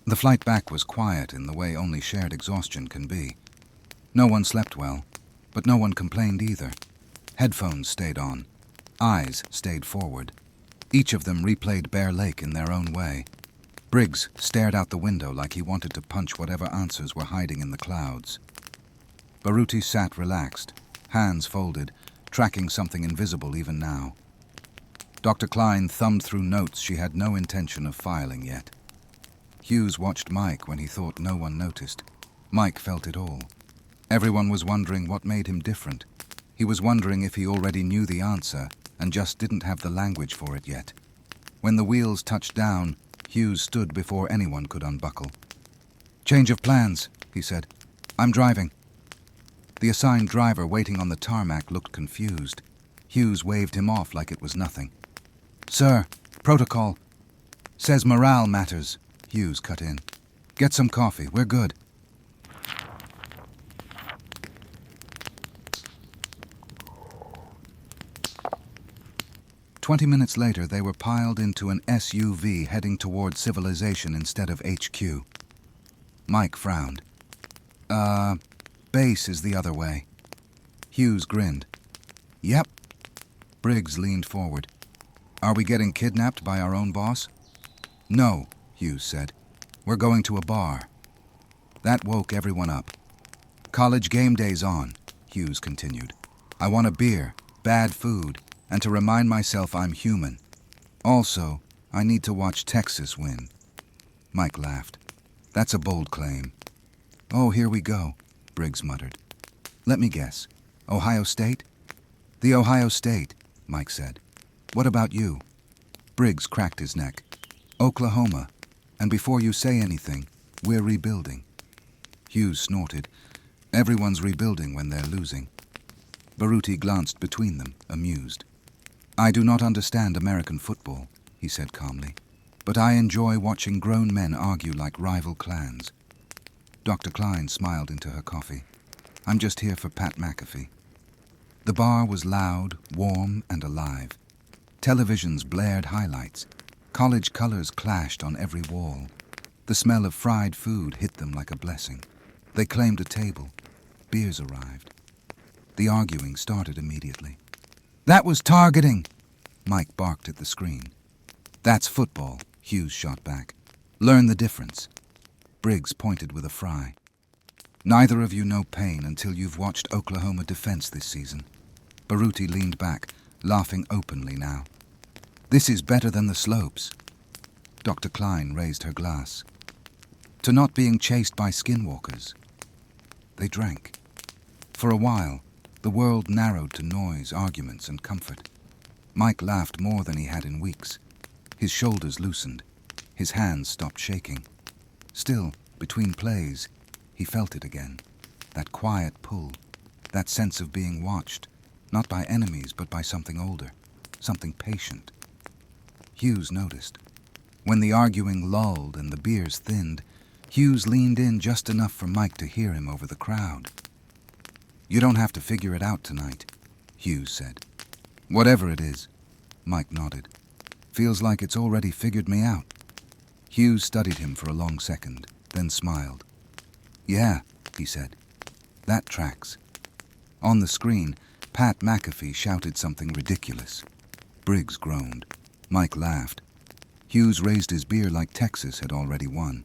The flight back was quiet in the way only shared exhaustion can be. No one slept well, but no one complained either. Headphones stayed on. Eyes stayed forward. Each of them replayed Bear Lake in their own way. Briggs stared out the window like he wanted to punch whatever answers were hiding in the clouds. Baruti sat relaxed, hands folded, tracking something invisible even now. Dr. Klein thumbed through notes she had no intention of filing yet. Hughes watched Mike when he thought no one noticed. Mike felt it all. Everyone was wondering what made him different. He was wondering if he already knew the answer and just didn't have the language for it yet. When the wheels touched down, Hughes stood before anyone could unbuckle. "Change of plans," he said. "I'm driving." The assigned driver waiting on the tarmac looked confused. Hughes waved him off like it was nothing. "Sir, protocol. Says morale matters," Hughes cut in. "Get some coffee, we're good." "20 minutes later, they were piled into an SUV heading toward civilization instead of HQ. Mike frowned. Base is the other way." Hughes grinned. "Yep." Briggs leaned forward. "Are we getting kidnapped by our own boss?" "No," Hughes said. "We're going to a bar." That woke everyone up. "College game day's on," Hughes continued. "I want a beer, bad food, and to remind myself I'm human. Also, I need to watch Texas win." Mike laughed. "That's a bold claim." "Oh, here we go," Briggs muttered. "Let me guess. Ohio State?" "The Ohio State," Mike said. "What about you?" Briggs cracked his neck. "Oklahoma. And before you say anything, we're rebuilding." Hughes snorted. "Everyone's rebuilding when they're losing." Baruti glanced between them, amused. "I do not understand American football," he said calmly, "but I enjoy watching grown men argue like rival clans." Dr. Klein smiled into her coffee. "I'm just here for Pat McAfee." The bar was loud, warm, and alive. Televisions blared highlights. College colors clashed on every wall. The smell of fried food hit them like a blessing. They claimed a table. Beers arrived. The arguing started immediately. "That was targeting!" Mike barked at the screen. "That's football," Hughes shot back. "Learn the difference." Briggs pointed with a fry. "Neither of you know pain until you've watched Oklahoma defense this season." Baruti leaned back, laughing openly now. "This is better than the slopes." Dr. Klein raised her glass. "To not being chased by skinwalkers." They drank. For a while, the world narrowed to noise, arguments, and comfort. Mike laughed more than he had in weeks. His shoulders loosened. His hands stopped shaking. Still, between plays, he felt it again. That quiet pull. That sense of being watched, not by enemies, but by something older, something patient. Hughes noticed. When the arguing lulled and the beers thinned, Hughes leaned in just enough for Mike to hear him over the crowd. "You don't have to figure it out tonight," Hughes said. "Whatever it is," Mike nodded. "Feels like it's already figured me out." Hughes studied him for a long second, then smiled. "Yeah," he said. "That tracks." On the screen, Pat McAfee shouted something ridiculous. Briggs groaned. Mike laughed. Hughes raised his beer like Texas had already won.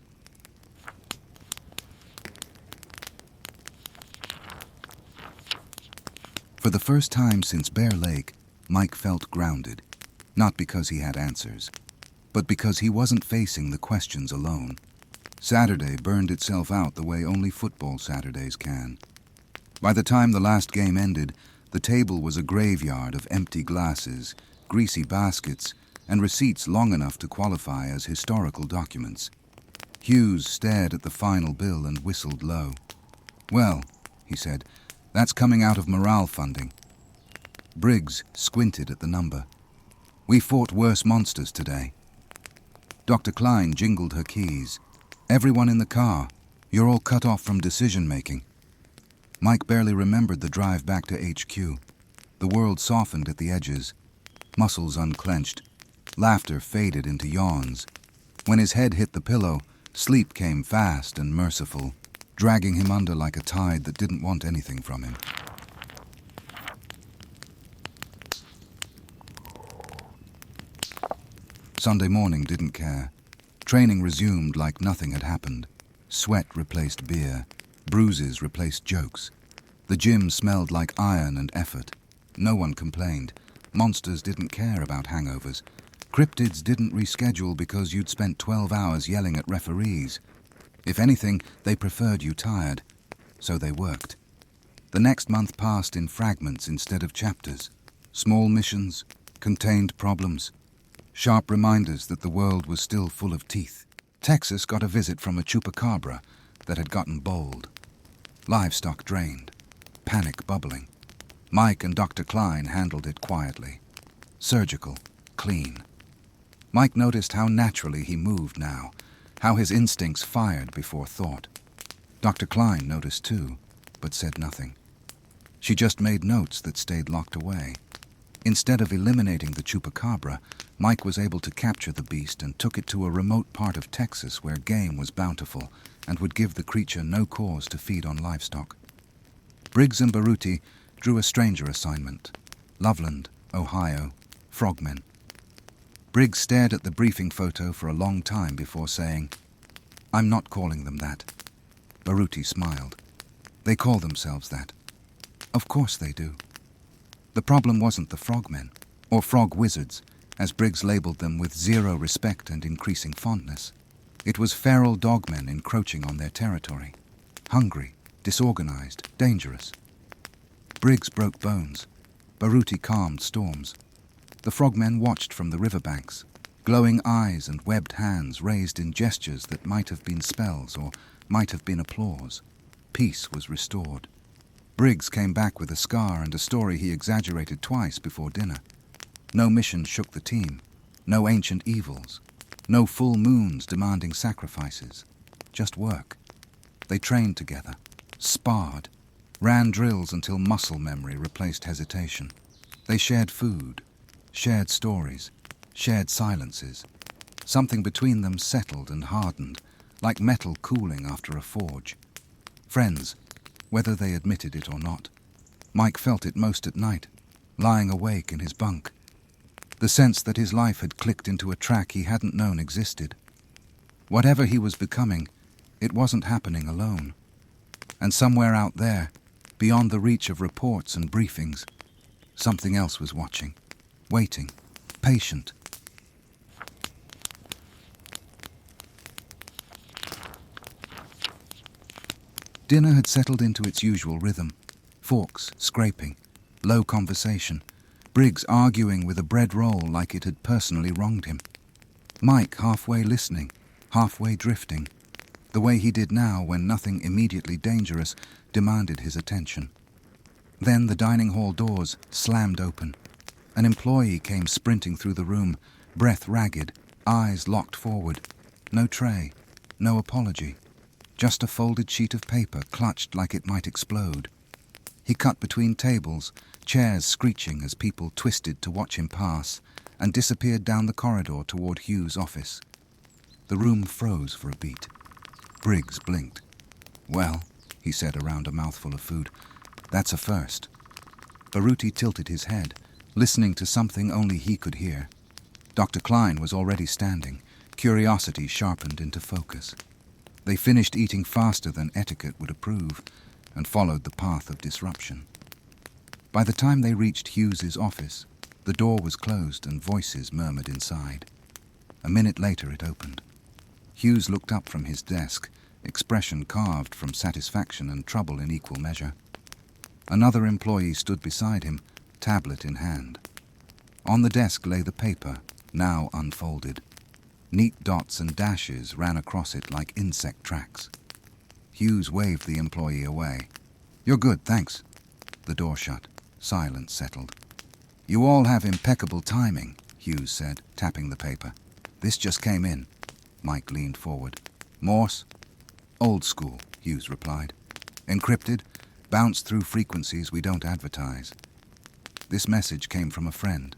For the first time since Bear Lake, Mike felt grounded, not because he had answers, but because he wasn't facing the questions alone. Saturday burned itself out the way only football Saturdays can. By the time the last game ended, the table was a graveyard of empty glasses, greasy baskets, and receipts long enough to qualify as historical documents. Hughes stared at the final bill and whistled low. "Well," he said, "that's coming out of morale funding." Briggs squinted at the number. "We fought worse monsters today." Dr. Klein jingled her keys. "Everyone in the car. You're all cut off from decision-making." Mike barely remembered the drive back to HQ. The world softened at the edges. Muscles unclenched. Laughter faded into yawns. When his head hit the pillow, Sleep came fast and merciful, dragging him under like a tide that didn't want anything from him. Sunday morning didn't care. Training resumed like nothing had happened. Sweat replaced beer. Bruises replaced jokes. The gym smelled like iron and effort. No one complained. Monsters didn't care about hangovers. Cryptids didn't reschedule because you'd spent 12 hours yelling at referees. If anything, they preferred you tired. So they worked. The next month passed in fragments instead of chapters. Small missions, contained problems, sharp reminders that the world was still full of teeth. Texas got a visit from a chupacabra that had gotten bold. Livestock drained. Panic bubbling. Mike and Dr. Klein handled it quietly. Surgical, clean. Mike noticed how naturally he moved now, how his instincts fired before thought. Dr. Klein noticed too, but said nothing. She just made notes that stayed locked away. Instead of eliminating the chupacabra, Mike was able to capture the beast and took it to a remote part of Texas where game was bountiful and would give the creature no cause to feed on livestock. Briggs and Baruti drew a stranger assignment. Loveland, Ohio, frogmen. Briggs stared at the briefing photo for a long time before saying, "I'm not calling them that." Baruti smiled. "They call themselves that." "Of course they do." The problem wasn't the frogmen, or frog wizards, as Briggs labeled them with zero respect and increasing fondness. It was feral dogmen encroaching on their territory. Hungry, disorganized, dangerous. Briggs broke bones. Baruti calmed storms. The frogmen watched from the riverbanks, glowing eyes and webbed hands raised in gestures that might have been spells or might have been applause. Peace was restored. Briggs came back with a scar and a story he exaggerated twice before dinner. No mission shook the team. No ancient evils. No full moons demanding sacrifices. Just work. They trained together, sparred, ran drills until muscle memory replaced hesitation. They shared food, shared stories, shared silences. Something between them settled and hardened, like metal cooling after a forge. Friends, whether they admitted it or not. Mike felt it most at night, lying awake in his bunk. The sense that his life had clicked into a track he hadn't known existed. Whatever he was becoming, it wasn't happening alone. And somewhere out there, beyond the reach of reports and briefings, something else was watching, waiting, patient. Dinner had settled into its usual rhythm. Forks scraping, low conversation, Briggs arguing with a bread roll like it had personally wronged him. Mike halfway listening, halfway drifting, the way he did now when nothing immediately dangerous demanded his attention. Then the dining hall doors slammed open. An employee came sprinting through the room, breath ragged, eyes locked forward. No tray, no apology. Just a folded sheet of paper clutched like it might explode. He cut between tables, chairs screeching as people twisted to watch him pass, and disappeared down the corridor toward Hugh's office. The room froze for a beat. Briggs blinked. "Well," he said around a mouthful of food, "that's a first." Baruti tilted his head, listening to something only he could hear. Dr. Klein was already standing, curiosity sharpened into focus. They finished eating faster than etiquette would approve and followed the path of disruption. By the time they reached Hughes's office, the door was closed and voices murmured inside. A minute later it opened. Hughes looked up from his desk, expression carved from satisfaction and trouble in equal measure. Another employee stood beside him, tablet in hand. On the desk lay the paper, now unfolded. Neat dots and dashes ran across it like insect tracks. Hughes waved the employee away. "You're good, thanks." The door shut. Silence settled. "You all have impeccable timing," Hughes said, tapping the paper. "This just came in." Mike leaned forward. "Morse?" "Old school," Hughes replied. "Encrypted, bounced through frequencies we don't advertise." This message came from a friend.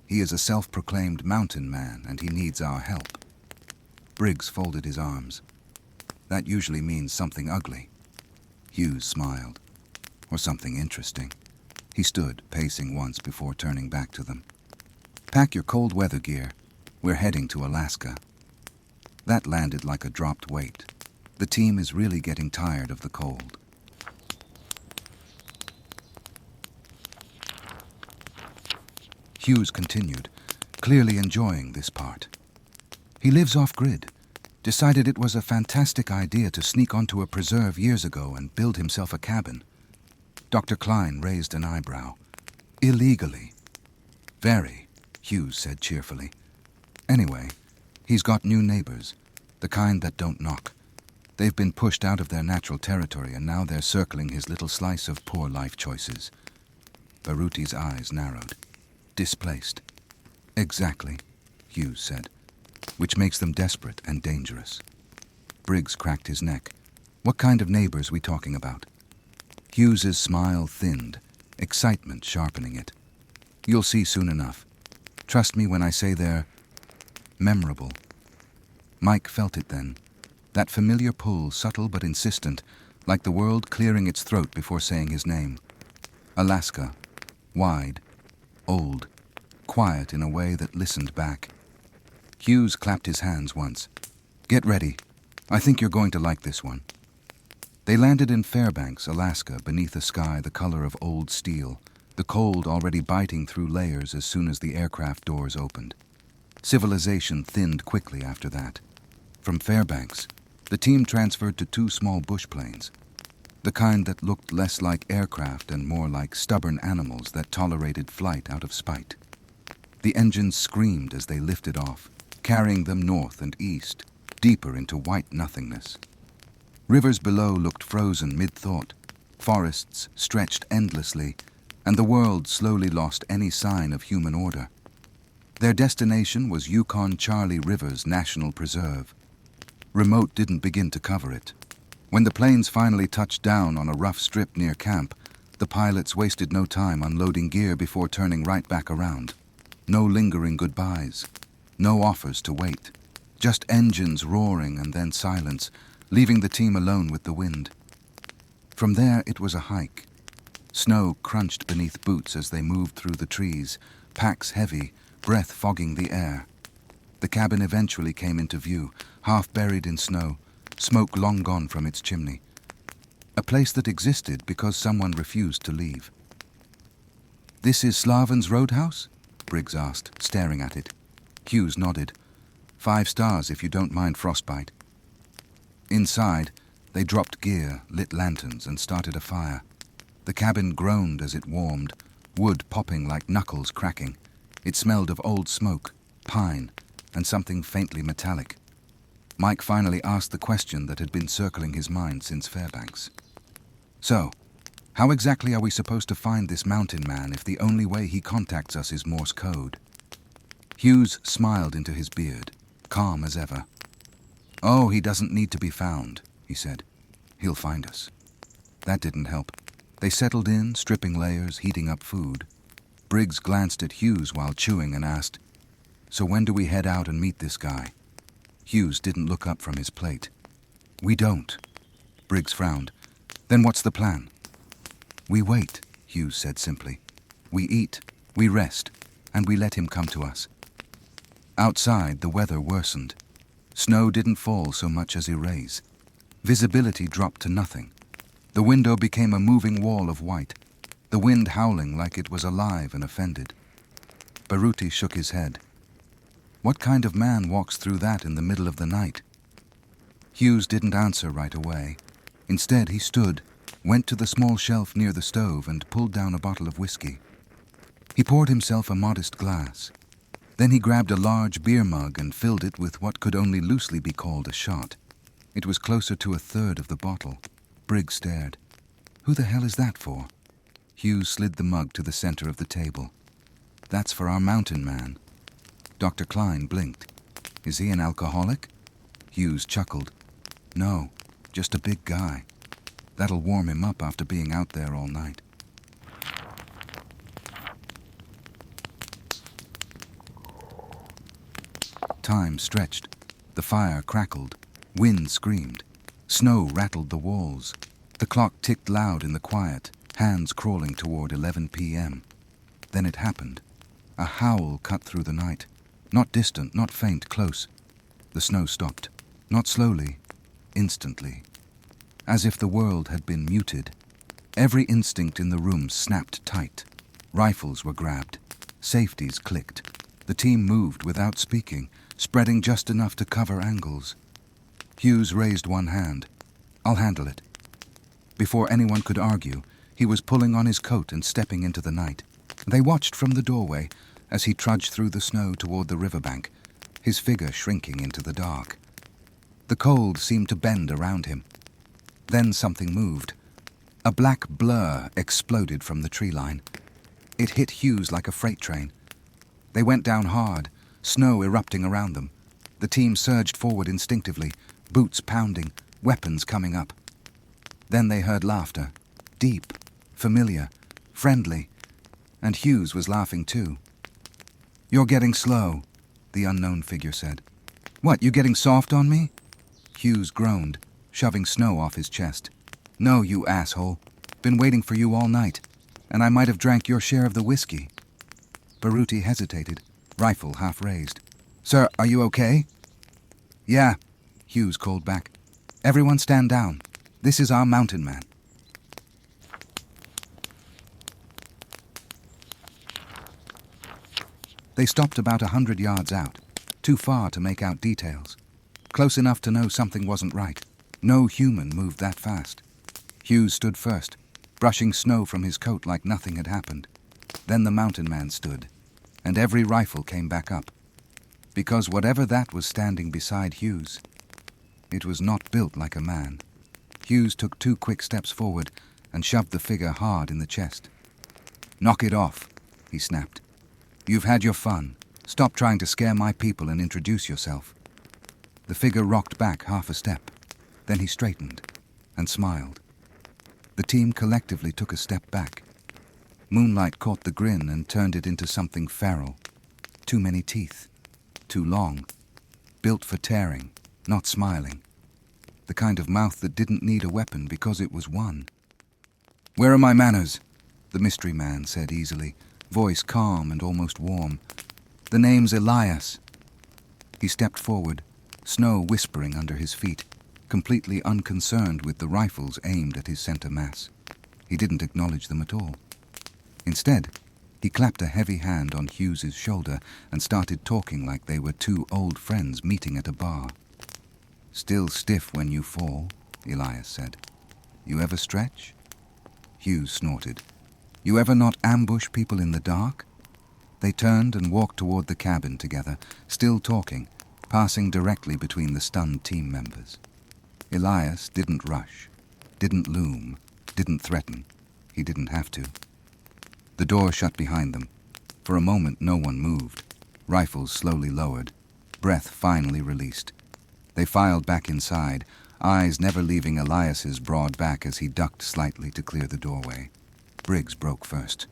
He is a self-proclaimed mountain man and he needs our help. Briggs folded his arms. That usually means something ugly. Hughes smiled. Or something interesting. He stood, pacing once before turning back to them. Pack your cold weather gear. We're heading to Alaska. That landed like a dropped weight. The team is really getting tired of the cold. Hughes continued, clearly enjoying this part. He lives off-grid. Decided it was a fantastic idea to sneak onto a preserve years ago and build himself a cabin. Dr. Klein raised an eyebrow. Illegally. Very, Hughes said cheerfully. Anyway, he's got new neighbors, the kind that don't knock. They've been pushed out of their natural territory and now they're circling his little slice of poor life choices. Baruti's eyes narrowed. Displaced. Exactly, Hughes said, which makes them desperate and dangerous. Briggs cracked his neck. What kind of neighbors we talking about? Hughes's smile thinned, excitement sharpening it. You'll see soon enough. Trust me when I say they're memorable. Mike felt it then. That familiar pull, subtle but insistent, like the world clearing its throat before saying his name. Alaska. Wide. Old. Quiet in a way that listened back. Hughes clapped his hands once. Get ready. I think you're going to like this one. They landed in Fairbanks, Alaska, beneath a sky the color of old steel, the cold already biting through layers as soon as the aircraft doors opened. Civilization thinned quickly after that. From Fairbanks, the team transferred to 2 small bush planes, the kind that looked less like aircraft and more like stubborn animals that tolerated flight out of spite. The engines screamed as they lifted off, carrying them north and east, deeper into white nothingness. Rivers below looked frozen mid-thought, forests stretched endlessly, and the world slowly lost any sign of human order. Their destination was Yukon-Charlie Rivers National Preserve. Remote didn't begin to cover it. When the planes finally touched down on a rough strip near camp, the pilots wasted no time unloading gear before turning right back around. No lingering goodbyes. No offers to wait. Just engines roaring and then silence, leaving the team alone with the wind. From there it was a hike. Snow crunched beneath boots as they moved through the trees, packs heavy, breath fogging the air. The cabin eventually came into view, half buried in snow, smoke long gone from its chimney. A place that existed because someone refused to leave. "This is Slavin's Roadhouse?" Briggs asked, staring at it. Hughes nodded. 5 stars if you don't mind frostbite. Inside, they dropped gear, lit lanterns, and started a fire. The cabin groaned as it warmed, wood popping like knuckles cracking. It smelled of old smoke, pine, and something faintly metallic. Mike finally asked the question that had been circling his mind since Fairbanks. "So, how exactly are we supposed to find this mountain man if the only way he contacts us is Morse code?" Hughes smiled into his beard, calm as ever. "Oh, he doesn't need to be found," he said. "He'll find us." That didn't help. They settled in, stripping layers, heating up food. Briggs glanced at Hughes while chewing and asked, "So when do we head out and meet this guy?" Hughes didn't look up from his plate. "We don't." Briggs frowned. "Then what's the plan?" "We wait," Hughes said simply. "We eat, we rest, and we let him come to us." Outside, the weather worsened. Snow didn't fall so much as erase. Visibility dropped to nothing. The window became a moving wall of white, the wind howling like it was alive and offended. Baruti shook his head. What kind of man walks through that in the middle of the night? Hughes didn't answer right away. Instead, he stood, went to the small shelf near the stove and pulled down a bottle of whiskey. He poured himself a modest glass. Then he grabbed a large beer mug and filled it with what could only loosely be called a shot. It was closer to a third of the bottle. Briggs stared. "Who the hell is that for?" Hughes slid the mug to the center of the table. "That's for our mountain man." Dr. Klein blinked. "Is he an alcoholic?" Hughes chuckled. "No, just a big guy. That'll warm him up after being out there all night." Time stretched. The fire crackled. Wind screamed. Snow rattled the walls. The clock ticked loud in the quiet, hands crawling toward 11 p.m. Then it happened. A howl cut through the night. Not distant, not faint, close. The snow stopped. Not slowly, instantly. As if the world had been muted. Every instinct in the room snapped tight. Rifles were grabbed. Safeties clicked. The team moved without speaking, spreading just enough to cover angles. Hughes raised one hand. "I'll handle it." Before anyone could argue, he was pulling on his coat and stepping into the night. They watched from the doorway as he trudged through the snow toward the riverbank, his figure shrinking into the dark. The cold seemed to bend around him. Then something moved. A black blur exploded from the tree line. It hit Hughes like a freight train. They went down hard, snow erupting around them. The team surged forward instinctively, boots pounding, weapons coming up. Then they heard laughter, deep, familiar, friendly, and Hughes was laughing too. "You're getting slow," the unknown figure said. "What, you getting soft on me?" Hughes groaned, shoving snow off his chest. "No, you asshole. Been waiting for you all night, and I might have drank your share of the whiskey." Baruti hesitated, rifle half raised. "Sir, are you okay?" "Yeah," Hughes called back. "Everyone stand down. This is our mountain man." They stopped about 100 yards out, too far to make out details. Close enough to know something wasn't right. No human moved that fast. Hughes stood first, brushing snow from his coat like nothing had happened. Then the mountain man stood, and every rifle came back up. Because whatever that was standing beside Hughes, it was not built like a man. Hughes took 2 quick steps forward and shoved the figure hard in the chest. "Knock it off," he snapped. "You've had your fun. Stop trying to scare my people and introduce yourself." The figure rocked back half a step. Then he straightened and smiled. The team collectively took a step back. Moonlight caught the grin and turned it into something feral. Too many teeth. Too long. Built for tearing, not smiling. The kind of mouth that didn't need a weapon because it was one. "Where are my manners?" the mystery man said easily, voice calm and almost warm. "The name's Elias." He stepped forward, snow whispering under his feet, completely unconcerned with the rifles aimed at his center mass. He didn't acknowledge them at all. Instead, he clapped a heavy hand on Hughes's shoulder and started talking like they were 2 old friends meeting at a bar. "Still stiff when you fall," Elias said. "You ever stretch?" Hughes snorted. "You ever not ambush people in the dark?" They turned and walked toward the cabin together, still talking, passing directly between the stunned team members. Elias didn't rush, didn't loom, didn't threaten. He didn't have to. The door shut behind them. For a moment no one moved. Rifles slowly lowered. Breath finally released. They filed back inside, eyes never leaving Elias's broad back as he ducked slightly to clear the doorway. Briggs broke first.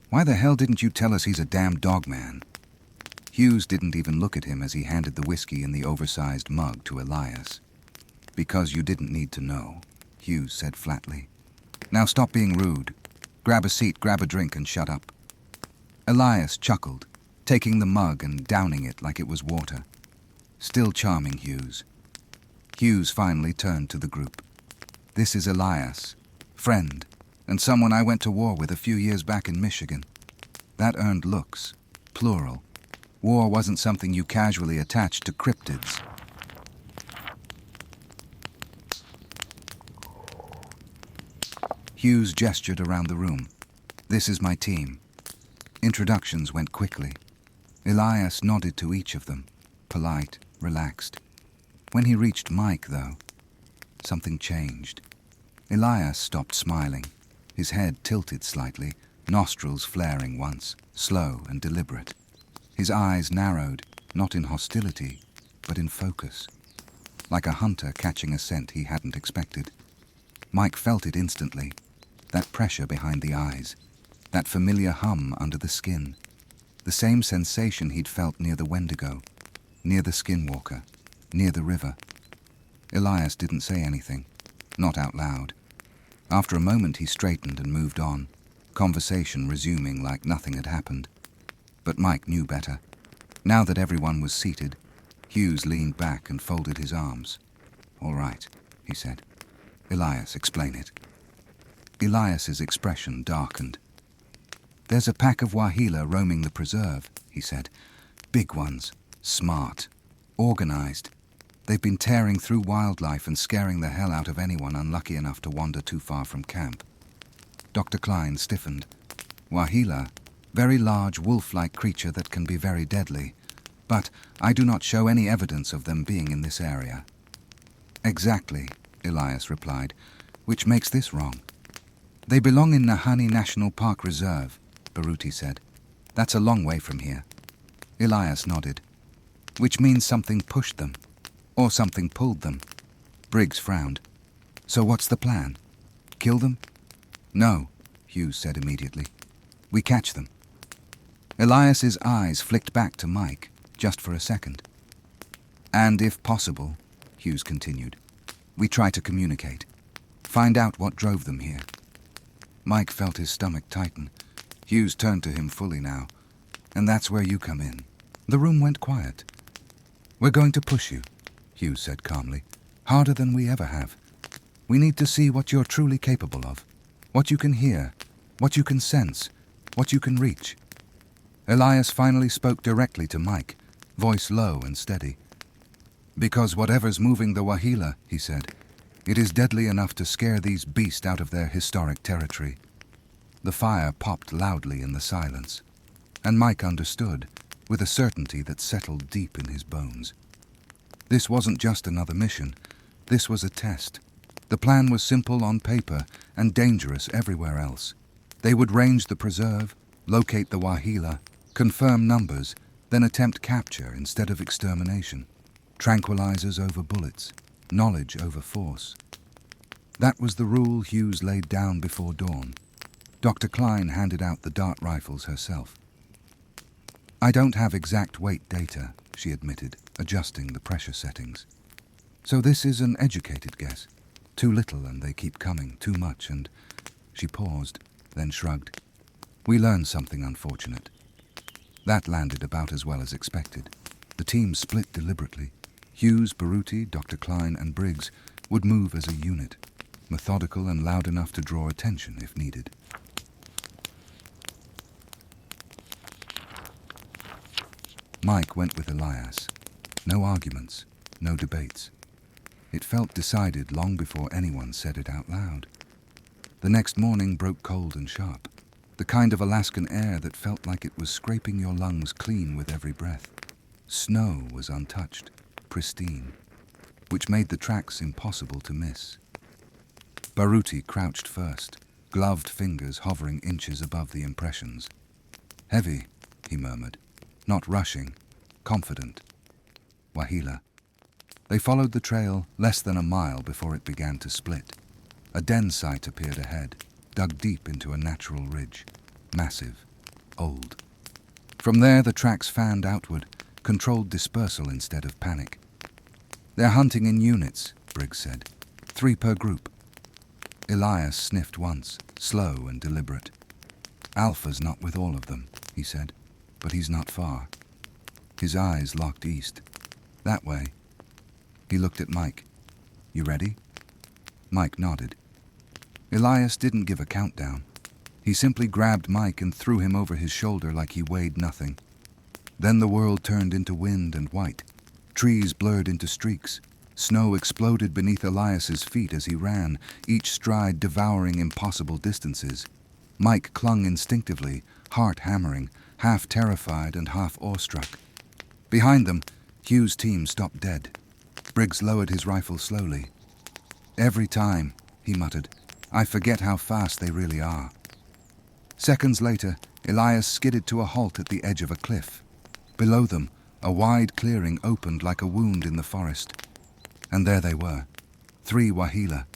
"Why the hell didn't you tell us he's a damn dogman?" Hughes didn't even look at him as he handed the whiskey in the oversized mug to Elias. "Because you didn't need to know," Hughes said flatly. "Now stop being rude. Grab a seat, grab a drink, and shut up." Elias chuckled, taking the mug and downing it like it was water. Still charming Hughes. Hughes finally turned to the group. "This is Elias, friend, and someone I went to war with a few years back in Michigan." That earned looks, plural. War wasn't something you casually attached to cryptids. Hughes gestured around the room. "This is my team." Introductions went quickly. Elias nodded to each of them, polite, relaxed. When he reached Mike, though, something changed. Elias stopped smiling, his head tilted slightly, nostrils flaring once, slow and deliberate. His eyes narrowed, not in hostility, but in focus, like a hunter catching a scent he hadn't expected. Mike felt it instantly, that pressure behind the eyes, that familiar hum under the skin, the same sensation he'd felt near the Wendigo, near the Skinwalker, near the river. Elias didn't say anything, not out loud. After a moment he straightened and moved on, conversation resuming like nothing had happened. But Mike knew better. Now that everyone was seated, Hughes leaned back and folded his arms. "All right," he said. "Elias, explain it." Elias's expression darkened. "There's a pack of wahila roaming the preserve," he said. "Big ones, smart, organized. They've been tearing through wildlife and scaring the hell out of anyone unlucky enough to wander too far from camp." Dr. Klein stiffened. "Wahila, very large wolf-like creature that can be very deadly, but I do not show any evidence of them being in this area." "Exactly," Elias replied, "which makes this wrong." "They belong in Nahanni National Park Reserve," Baruti said. "That's a long way from here." Elias nodded. "Which means something pushed them, or something pulled them." Briggs frowned. "So what's the plan? Kill them?" "No," Hughes said immediately. "We catch them." Elias's eyes flicked back to Mike, just for a second. "And if possible," Hughes continued, "we try to communicate. Find out what drove them here." Mike felt his stomach tighten. Hughes turned to him fully now. "And that's where you come in." The room went quiet. "We're going to push you," Hughes said calmly, "harder than we ever have. We need to see what you're truly capable of, what you can hear, what you can sense, what you can reach." Elias finally spoke directly to Mike, voice low and steady. "Because whatever's moving the wahila," he said, "it is deadly enough to scare these beasts out of their historic territory." The fire popped loudly in the silence, and Mike understood, with a certainty that settled deep in his bones. This wasn't just another mission. This was a test. The plan was simple on paper and dangerous everywhere else. They would range the preserve, locate the wahila, confirm numbers, then attempt capture instead of extermination. Tranquilizers over bullets, knowledge over force. That was the rule Hughes laid down before dawn. Dr. Klein handed out the dart rifles herself. "I don't have exact weight data," she admitted, adjusting the pressure settings. "So this is an educated guess. Too little and they keep coming, too much and..." She paused, then shrugged. "We learned something unfortunate." That landed about as well as expected. The team split deliberately. Hughes, Baruti, Dr. Klein and Briggs would move as a unit, methodical and loud enough to draw attention if needed. Mike went with Elias. No arguments, no debates. It felt decided long before anyone said it out loud. The next morning broke cold and sharp, the kind of Alaskan air that felt like it was scraping your lungs clean with every breath. Snow was untouched, pristine, which made the tracks impossible to miss. Baruti crouched first, gloved fingers hovering inches above the impressions. "Heavy," he murmured. "Not rushing, confident." Wahila. They followed the trail less than a mile before it began to split. A den site appeared ahead, dug deep into a natural ridge. Massive, old. From there the tracks fanned outward, controlled dispersal instead of panic. "They're hunting in units," Briggs said. 3 per group." Elias sniffed once, slow and deliberate. "Alpha's not with all of them," he said, "but he's not far." His eyes locked east. "That way." He looked at Mike. "You ready?" Mike nodded. Elias didn't give a countdown. He simply grabbed Mike and threw him over his shoulder like he weighed nothing. Then the world turned into wind and white. Trees blurred into streaks. Snow exploded beneath Elias's feet as he ran, each stride devouring impossible distances. Mike clung instinctively, heart hammering, half terrified and half awestruck. Behind them, Hugh's team stopped dead. Briggs lowered his rifle slowly. "Every time," he muttered, "I forget how fast they really are." Seconds later, Elias skidded to a halt at the edge of a cliff. Below them, a wide clearing opened like a wound in the forest. And there they were, 3 wahila.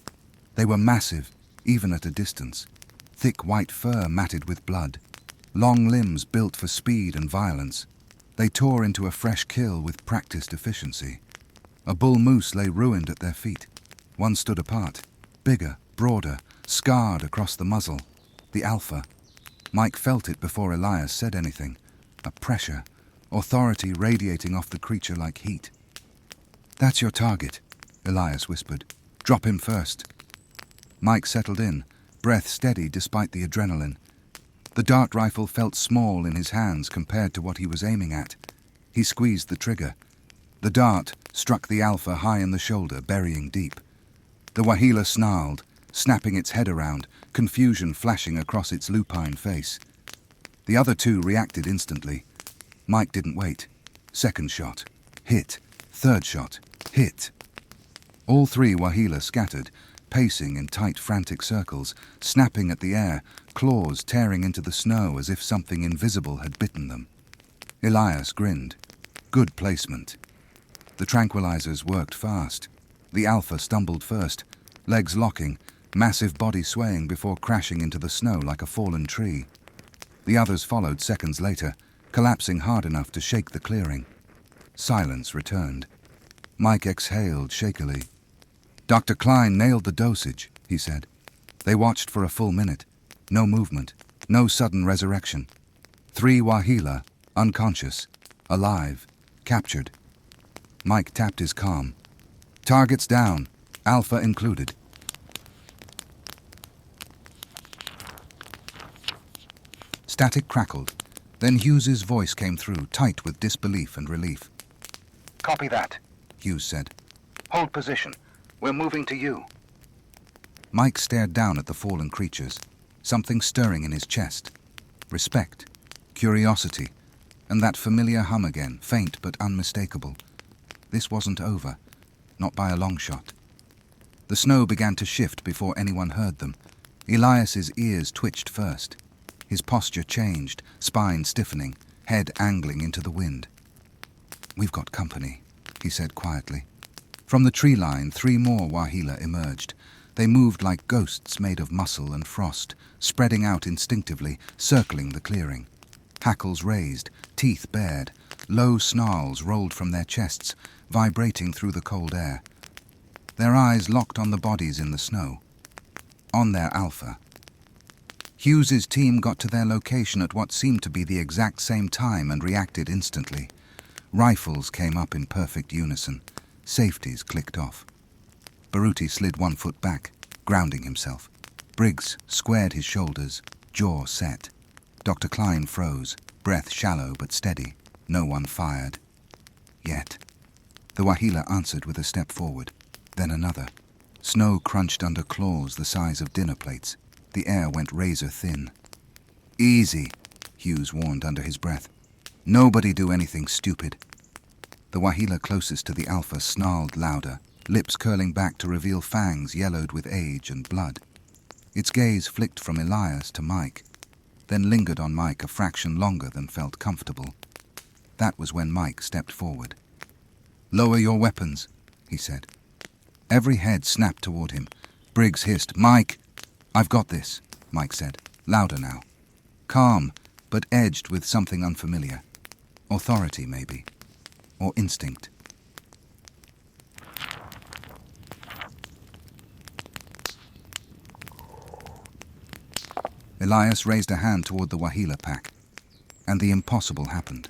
They were massive, even at a distance. Thick white fur matted with blood. Long limbs built for speed and violence. They tore into a fresh kill with practiced efficiency. A bull moose lay ruined at their feet. One stood apart, bigger, broader, scarred across the muzzle. The alpha. Mike felt it before Elias said anything. A pressure, authority radiating off the creature like heat. "That's your target," Elias whispered. "Drop him first." Mike settled in, breath steady despite the adrenaline. The dart rifle felt small in his hands compared to what he was aiming at. He squeezed the trigger. The dart struck the alpha high in the shoulder, burying deep. The wahila snarled, snapping its head around, confusion flashing across its lupine face. The other two reacted instantly. Mike didn't wait. Second shot. Hit. Third shot. Hit. All three wahila scattered, pacing in tight, frantic circles, snapping at the air, claws tearing into the snow as if something invisible had bitten them. Elias grinned. Good placement. The tranquilizers worked fast. The alpha stumbled first, legs locking, massive body swaying before crashing into the snow like a fallen tree. The others followed seconds later, collapsing hard enough to shake the clearing. Silence returned. Mike exhaled shakily. "Dr. Klein nailed the dosage," he said. They watched for a full minute. No movement, no sudden resurrection. 3 wahila, unconscious, alive, captured. Mike tapped his calm. "Targets down, alpha included." Static crackled. Then Hughes's voice came through, tight with disbelief and relief. "Copy that," Hughes said. "Hold position. We're moving to you." Mike stared down at the fallen creatures, something stirring in his chest. Respect, curiosity, and that familiar hum again, faint but unmistakable. This wasn't over, not by a long shot. The snow began to shift before anyone heard them. Elias's ears twitched first. His posture changed, spine stiffening, head angling into the wind. "We've got company," he said quietly. From the tree line, 3 more wahila emerged. They moved like ghosts made of muscle and frost, spreading out instinctively, circling the clearing. Hackles raised, teeth bared, low snarls rolled from their chests, vibrating through the cold air. Their eyes locked on the bodies in the snow. On their alpha. Hughes's team got to their location at what seemed to be the exact same time and reacted instantly. Rifles came up in perfect unison. Safeties clicked off. Baruti slid 1 foot back, grounding himself. Briggs squared his shoulders, jaw set. Dr. Klein froze, breath shallow but steady. No one fired. Yet. The wahila answered with a step forward, then another. Snow crunched under claws the size of dinner plates. The air went razor thin. "Easy," Hughes warned under his breath. "Nobody do anything stupid." The wahila closest to the alpha snarled louder, lips curling back to reveal fangs yellowed with age and blood. Its gaze flicked from Elias to Mike, then lingered on Mike a fraction longer than felt comfortable. That was when Mike stepped forward. "Lower your weapons," he said. Every head snapped toward him. Briggs hissed, "Mike!" "I've got this," Mike said, louder now. Calm, but edged with something unfamiliar. Authority, maybe. Or instinct. Elias raised a hand toward the wahila pack, and the impossible happened.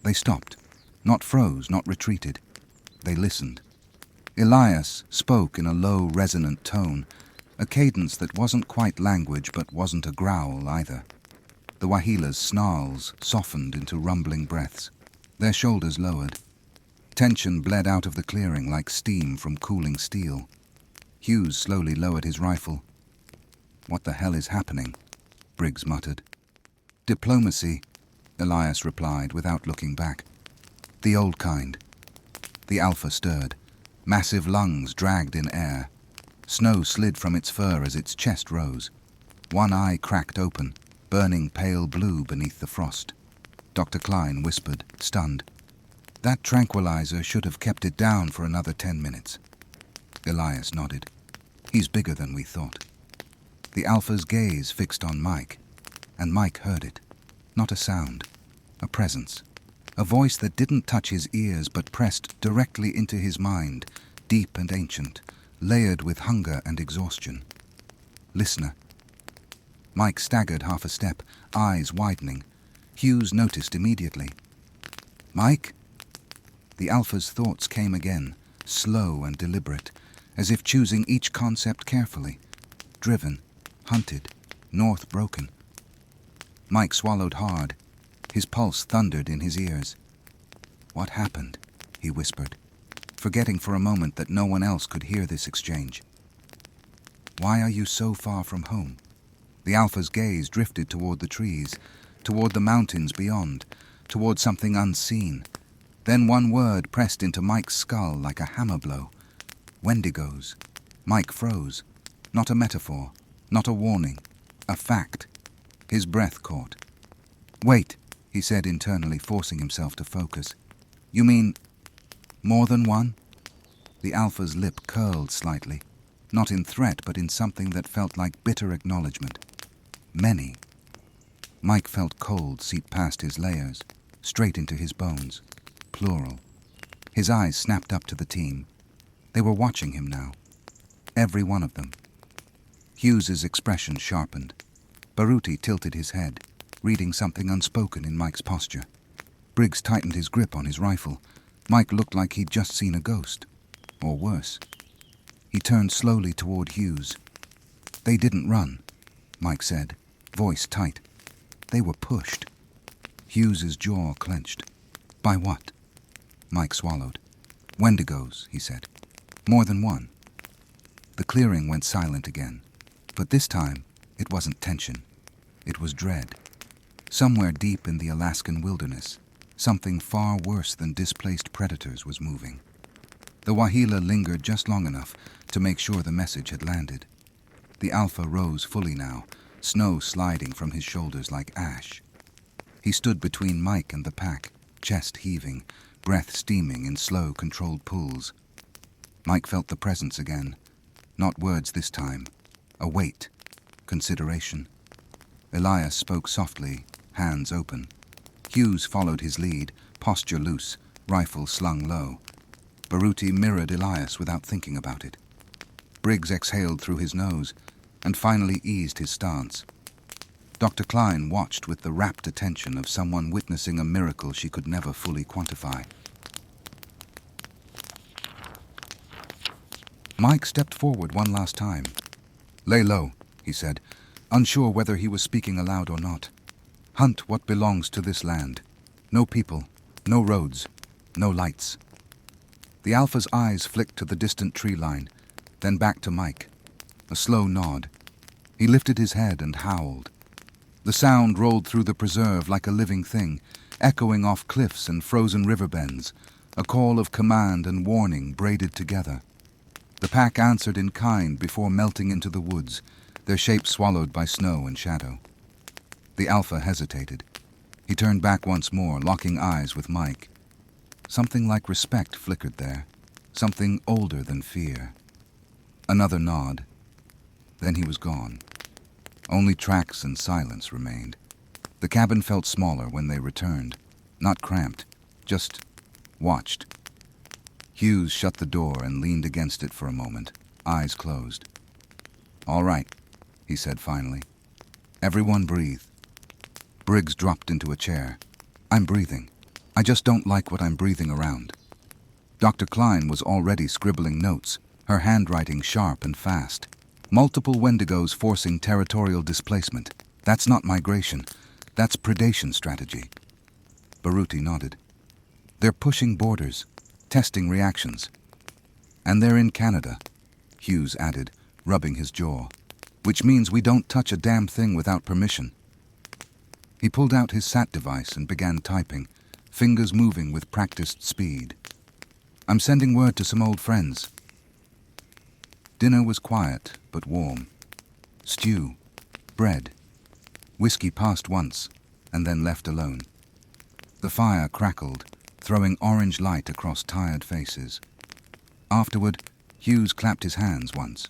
They stopped, not froze, not retreated. They listened. Elias spoke in a low, resonant tone, a cadence that wasn't quite language but wasn't a growl either. The wahila's snarls softened into rumbling breaths. Their shoulders lowered. Tension bled out of the clearing like steam from cooling steel. Hughes slowly lowered his rifle. "What the hell is happening?" Briggs muttered. "Diplomacy," Elias replied without looking back. "The old kind." The alpha stirred. Massive lungs dragged in air. Snow slid from its fur as its chest rose. One eye cracked open, burning pale blue beneath the frost. Dr. Klein whispered, stunned, "That tranquilizer should have kept it down for another 10 minutes. Elias nodded. "He's bigger than we thought." The alpha's gaze fixed on Mike, and Mike heard it. Not a sound, a presence. A voice that didn't touch his ears but pressed directly into his mind, deep and ancient, layered with hunger and exhaustion. Listener. Mike staggered half a step, eyes widening. Hughes noticed immediately. Mike? The Alpha's thoughts came again, slow and deliberate, as if choosing each concept carefully. Driven, hunted, north broken. Mike swallowed hard. His pulse thundered in his ears. What happened? He whispered, forgetting for a moment that no one else could hear this exchange. Why are you so far from home? The Alpha's gaze drifted toward the trees, toward the mountains beyond, toward something unseen. Then one word pressed into Mike's skull like a hammer blow. Wendigos. Mike froze. Not a metaphor, not a warning, a fact. His breath caught. Wait, he said internally, forcing himself to focus. You mean more than one? The Alpha's lip curled slightly, not in threat but in something that felt like bitter acknowledgement. Many. Mike felt cold seep past his layers, straight into his bones. Plural. His eyes snapped up to the team. They were watching him now. Every one of them. Hughes's expression sharpened. Baruti tilted his head, reading something unspoken in Mike's posture. Briggs tightened his grip on his rifle. Mike looked like he'd just seen a ghost. Or worse. He turned slowly toward Hughes. They didn't run, Mike said, voice tight. They were pushed. Hughes's jaw clenched. By what? Mike swallowed. Wendigos, he said. More than one. The clearing went silent again. But this time, it wasn't tension. It was dread. Somewhere deep in the Alaskan wilderness, something far worse than displaced predators was moving. The Wahila lingered just long enough to make sure the message had landed. The Alpha rose fully now, snow sliding from his shoulders like ash. He stood between Mike and the pack, chest heaving, breath steaming in slow, controlled pulls. Mike felt the presence again. Not words this time. A weight. Consideration. Elias spoke softly, hands open. Hughes followed his lead, posture loose, rifle slung low. Baruti mirrored Elias without thinking about it. Briggs exhaled through his nose and finally eased his stance. Dr. Klein watched with the rapt attention of someone witnessing a miracle she could never fully quantify. Mike stepped forward one last time. Lay low, he said, unsure whether he was speaking aloud or not. Hunt what belongs to this land. No people, no roads, no lights. The Alpha's eyes flicked to the distant tree line, then back to Mike. A slow nod. He lifted his head and howled. The sound rolled through the preserve like a living thing, echoing off cliffs and frozen river bends, a call of command and warning braided together. The pack answered in kind before melting into the woods, their shapes swallowed by snow and shadow. The Alpha hesitated. He turned back once more, locking eyes with Mike. Something like respect flickered there, something older than fear. Another nod. Then he was gone. Only tracks and silence remained. The cabin felt smaller when they returned, not cramped, just watched. Hughes shut the door and leaned against it for a moment, eyes closed. All right, he said finally. Everyone breathe. Briggs dropped into a chair. I'm breathing. I just don't like what I'm breathing around. Dr. Klein was already scribbling notes, her handwriting sharp and fast. Multiple Wendigos forcing territorial displacement. That's not migration. That's predation strategy. Baruti nodded. They're pushing borders, testing reactions. And they're in Canada, Hughes added, rubbing his jaw. Which means we don't touch a damn thing without permission. He pulled out his SAT device and began typing, fingers moving with practiced speed. I'm sending word to some old friends. Dinner was quiet, but warm. Stew, bread. Whiskey passed once, and then left alone. The fire crackled, throwing orange light across tired faces. Afterward, Hughes clapped his hands once.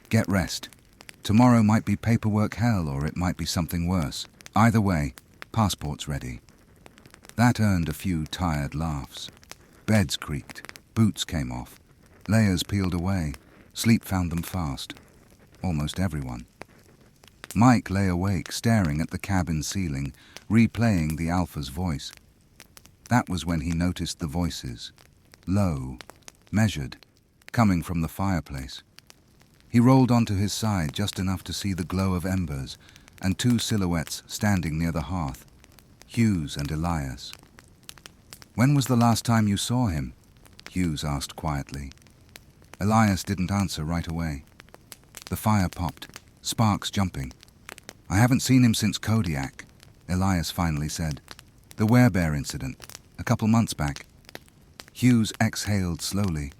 Get rest. Tomorrow might be paperwork hell or it might be something worse. Either way, passports ready. That earned a few tired laughs. Beds creaked, boots came off, layers peeled away, sleep found them fast. Almost everyone. Mike lay awake, staring at the cabin ceiling, replaying the Alpha's voice. That was when he noticed the voices, low, measured, coming from the fireplace. He rolled onto his side just enough to see the glow of embers and two silhouettes standing near the hearth, Hughes and Elias. "When was the last time you saw him?" Hughes asked quietly. Elias didn't answer right away. The fire popped, sparks jumping. "I haven't seen him since Kodiak," Elias finally said. "The werebear incident, a couple months back." Hughes exhaled slowly.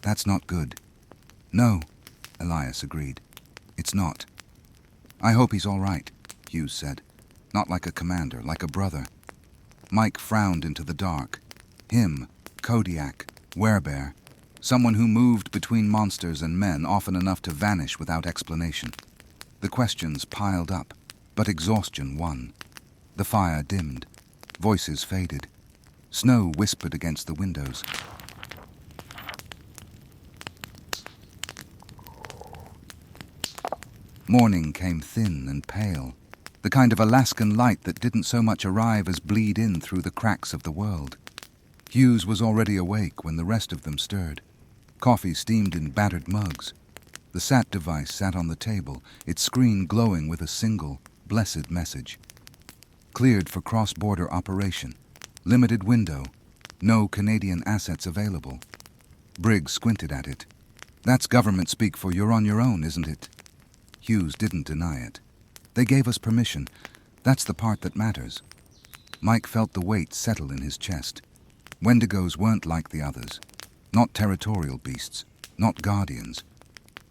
"That's not good." "No," Elias agreed. "It's not." "I hope he's all right," Hughes said. "Not like a commander, like a brother." Mike frowned into the dark. Him, Kodiak, werebear, someone who moved between monsters and men often enough to vanish without explanation. The questions piled up, but exhaustion won. The fire dimmed. Voices faded. Snow whispered against the windows. Morning came thin and pale, the kind of Alaskan light that didn't so much arrive as bleed in through the cracks of the world. Hughes was already awake when the rest of them stirred. Coffee steamed in battered mugs. The SAT device sat on the table, its screen glowing with a single, blessed message. Cleared for cross-border operation. Limited window. No Canadian assets available. Briggs squinted at it. "That's government speak for you're on your own, isn't it?" Hughes didn't deny it. "They gave us permission. That's the part that matters." Mike felt the weight settle in his chest. Wendigos weren't like the others. Not territorial beasts. Not guardians.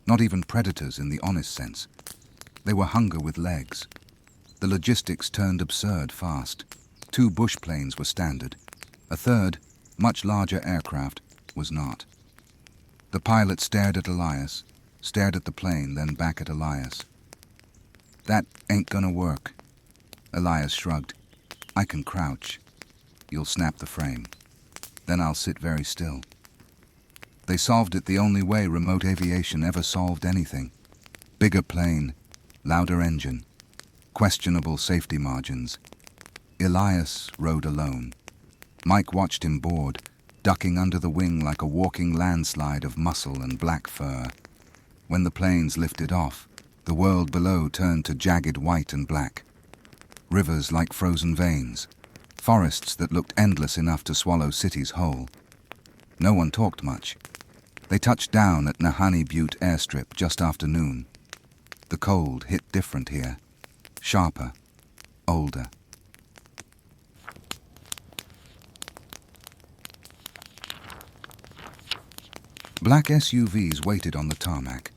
Not even predators in the honest sense. They were hunger with legs. The logistics turned absurd fast. 2 bush planes were standard. A third, much larger aircraft, was not. The pilot stared at Elias, stared at the plane, then back at Elias. "That ain't gonna work." Elias shrugged. "I can crouch. You'll snap the frame. Then I'll sit very still." They solved it the only way remote aviation ever solved anything. Bigger plane, louder engine, questionable safety margins. Elias rode alone. Mike watched him board, ducking under the wing like a walking landslide of muscle and black fur. When the planes lifted off, the world below turned to jagged white and black. Rivers like frozen veins, forests that looked endless enough to swallow cities whole. No one talked much. They touched down at Nahanni Butte airstrip just after noon. The cold hit different here. Sharper, older. Black SUVs waited on the tarmac,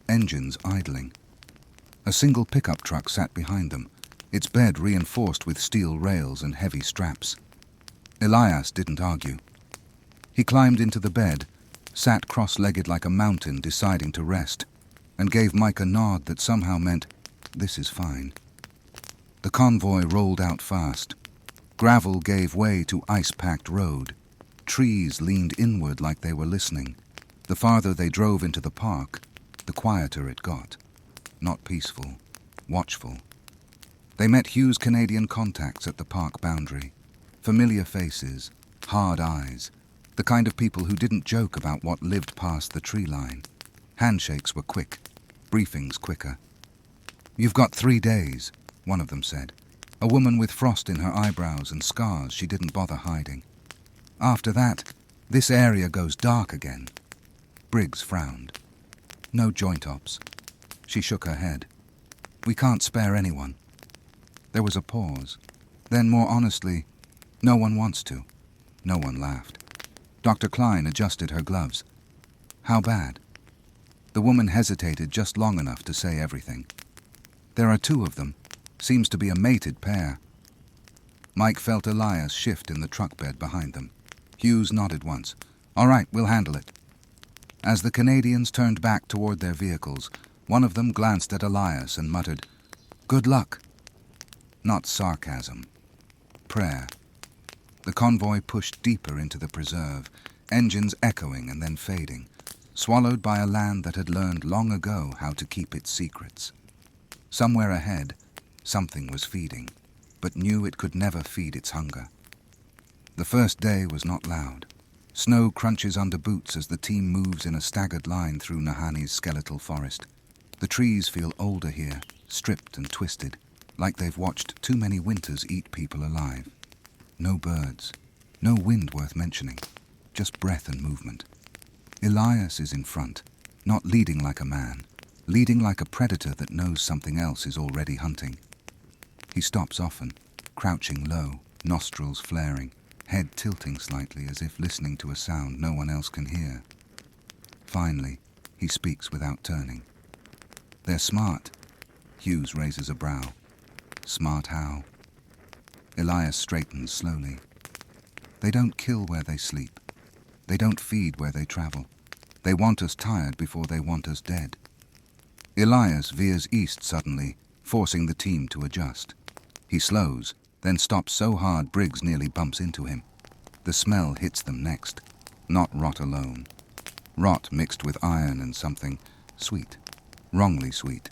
engines idling. A single pickup truck sat behind them, its bed reinforced with steel rails and heavy straps. Elias didn't argue. He climbed into the bed, sat cross-legged like a mountain deciding to rest, and gave Mike a nod that somehow meant, "This is fine." The convoy rolled out fast. Gravel gave way to ice-packed road. Trees leaned inward like they were listening. The farther they drove into the park, the quieter it got. Not peaceful, watchful. They met Hughes' Canadian contacts at the park boundary. Familiar faces, hard eyes, the kind of people who didn't joke about what lived past the tree line. Handshakes were quick, briefings quicker. "You've got 3 days," one of them said. A woman with frost in her eyebrows and scars she didn't bother hiding. "After that, this area goes dark again." Briggs frowned. "No joint ops." She shook her head. "We can't spare anyone." There was a pause. Then, more honestly, "No one wants to." No one laughed. Dr. Klein adjusted her gloves. "How bad?" The woman hesitated just long enough to say everything. "There are 2 of them. Seems to be a mated pair." Mike felt Elias shift in the truck bed behind them. Hughes nodded once. "All right, we'll handle it." As the Canadians turned back toward their vehicles, one of them glanced at Elias and muttered, "Good luck." Not sarcasm. Prayer. The convoy pushed deeper into the preserve, engines echoing and then fading, swallowed by a land that had learned long ago how to keep its secrets. Somewhere ahead, something was feeding, but knew it could never feed its hunger. The first day was not loud. Snow crunches under boots as the team moves in a staggered line through Nahani's skeletal forest. The trees feel older here, stripped and twisted, like they've watched too many winters eat people alive. No birds, no wind worth mentioning, just breath and movement. Elias is in front, not leading like a man, leading like a predator that knows something else is already hunting. He stops often, crouching low, nostrils flaring, head tilting slightly as if listening to a sound no one else can hear. Finally, he speaks without turning. "They're smart." Hughes raises a brow. "Smart how?" Elias straightens slowly. "They don't kill where they sleep. They don't feed where they travel. They want us tired before they want us dead." Elias veers east suddenly, forcing the team to adjust. He slows, then stops so hard Briggs nearly bumps into him. The smell hits them next. Not rot alone. Rot mixed with iron and something sweet. Wrongly sweet.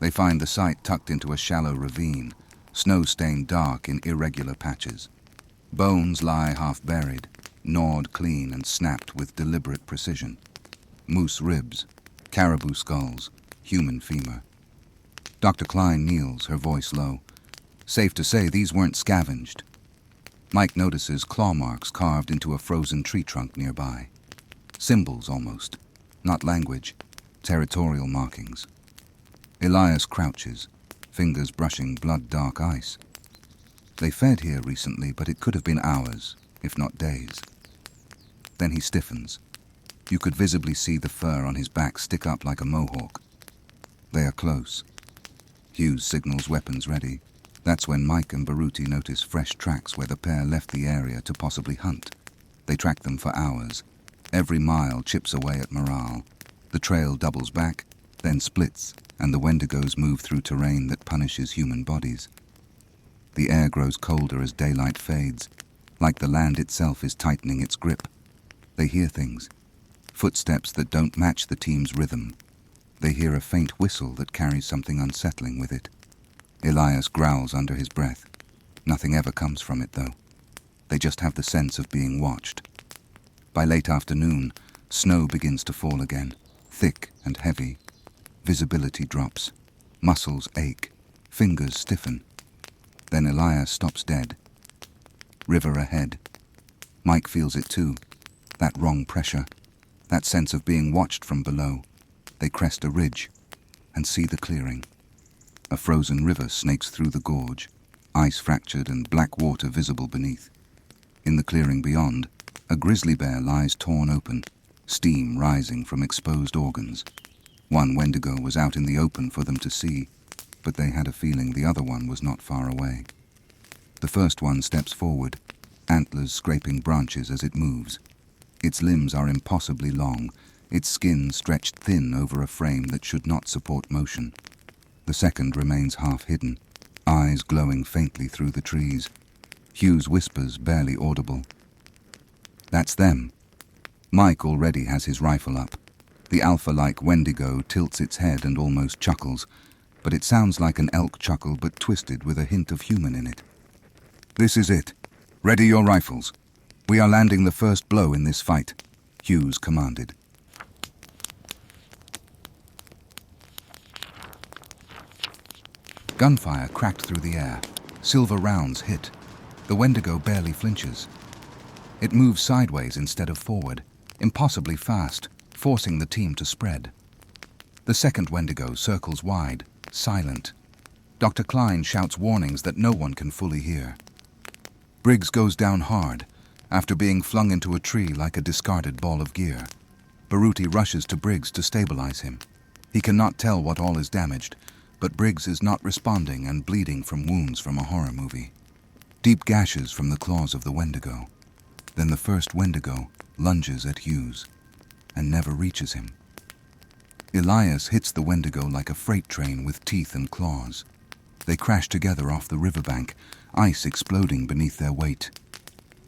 They find the site tucked into a shallow ravine, snow-stained dark in irregular patches. Bones lie half-buried, gnawed clean and snapped with deliberate precision. Moose ribs, caribou skulls, human femur. Dr. Klein kneels, her voice low. Safe to say these weren't scavenged. Mike notices claw marks carved into a frozen tree trunk nearby. Symbols almost, not language, territorial markings. Elias crouches, fingers brushing blood-dark ice. They fed here recently, but it could have been hours, if not days. Then he stiffens. You could visibly see the fur on his back stick up like a mohawk. They are close. Hughes signals weapons ready. That's when Mike and Baruti notice fresh tracks where the pair left the area to possibly hunt. They track them for hours. Every mile chips away at morale. The trail doubles back, then splits, and the Wendigos move through terrain that punishes human bodies. The air grows colder as daylight fades, like the land itself is tightening its grip. They hear things, footsteps that don't match the team's rhythm. They hear a faint whistle that carries something unsettling with it. Elias growls under his breath. Nothing ever comes from it, though. They just have the sense of being watched. By late afternoon, snow begins to fall again, thick and heavy. Visibility drops. Muscles ache. Fingers stiffen. Then Elias stops dead. River ahead. Mike feels it too. That wrong pressure. That sense of being watched from below. They crest a ridge and see the clearing. A frozen river snakes through the gorge, ice fractured and black water visible beneath. In the clearing beyond, a grizzly bear lies torn open, steam rising from exposed organs. One Wendigo was out in the open for them to see, but they had a feeling the other one was not far away. The first one steps forward, antlers scraping branches as it moves. Its limbs are impossibly long, its skin stretched thin over a frame that should not support motion. The second remains half hidden, eyes glowing faintly through the trees. Hughes whispers, barely audible. "That's them." Mike already has his rifle up. The alpha-like Wendigo tilts its head and almost chuckles, but it sounds like an elk chuckle but twisted with a hint of human in it. "This is it. Ready your rifles. We are landing the first blow in this fight," Hughes commanded. Gunfire cracked through the air. Silver rounds hit. The Wendigo barely flinches. It moves sideways instead of forward, impossibly fast, forcing the team to spread. The second Wendigo circles wide, silent. Dr. Klein shouts warnings that no one can fully hear. Briggs goes down hard, after being flung into a tree like a discarded ball of gear. Baruti rushes to Briggs to stabilize him. He cannot tell what all is damaged, but Briggs is not responding and bleeding from wounds from a horror movie. Deep gashes from the claws of the Wendigo. Then the first Wendigo lunges at Hughes and never reaches him. Elias hits the Wendigo like a freight train with teeth and claws. They crash together off the riverbank, ice exploding beneath their weight.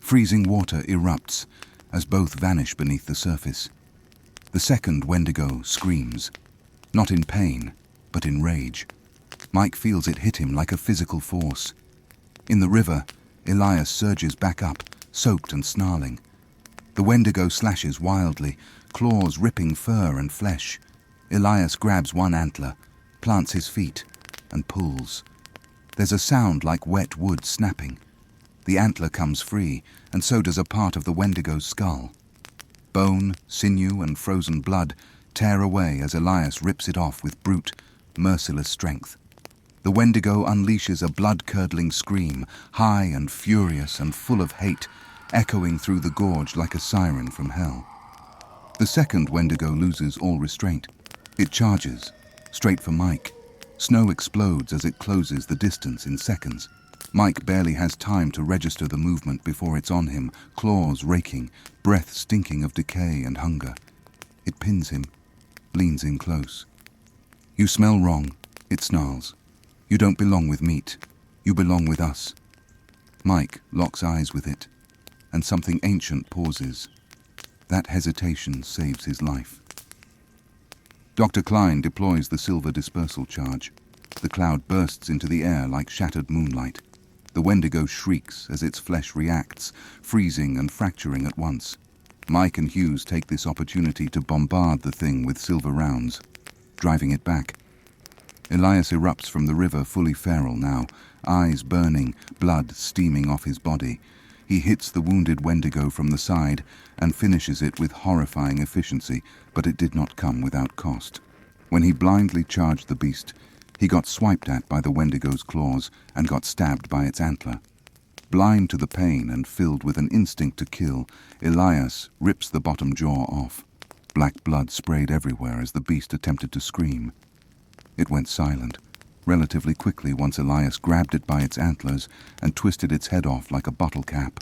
Freezing water erupts as both vanish beneath the surface. The second Wendigo screams, not in pain, but in rage. Mike feels it hit him like a physical force. In the river, Elias surges back up, soaked and snarling. The Wendigo slashes wildly, claws ripping fur and flesh. Elias grabs one antler, plants his feet, and pulls. There's a sound like wet wood snapping. The antler comes free, and so does a part of the Wendigo's skull. Bone, sinew, and frozen blood tear away as Elias rips it off with brute, merciless strength. The Wendigo unleashes a blood-curdling scream, high and furious and full of hate, echoing through the gorge like a siren from hell. The second Wendigo loses all restraint. It charges, straight for Mike. Snow explodes as it closes the distance in seconds. Mike barely has time to register the movement before it's on him, claws raking, breath stinking of decay and hunger. It pins him, leans in close. "You smell wrong," it snarls. "You don't belong with meat. You belong with us." Mike locks eyes with it, and something ancient pauses. That hesitation saves his life. Dr. Klein deploys the silver dispersal charge. The cloud bursts into the air like shattered moonlight. The Wendigo shrieks as its flesh reacts, freezing and fracturing at once. Mike and Hughes take this opportunity to bombard the thing with silver rounds, driving it back. Elias erupts from the river, fully feral now, eyes burning, blood steaming off his body. He hits the wounded Wendigo from the side and finishes it with horrifying efficiency, but it did not come without cost. When he blindly charged the beast, he got swiped at by the Wendigo's claws and got stabbed by its antler. Blind to the pain and filled with an instinct to kill, Elias rips the bottom jaw off. Black blood sprayed everywhere as the beast attempted to scream. It went silent, relatively quickly once Elias grabbed it by its antlers and twisted its head off like a bottle cap.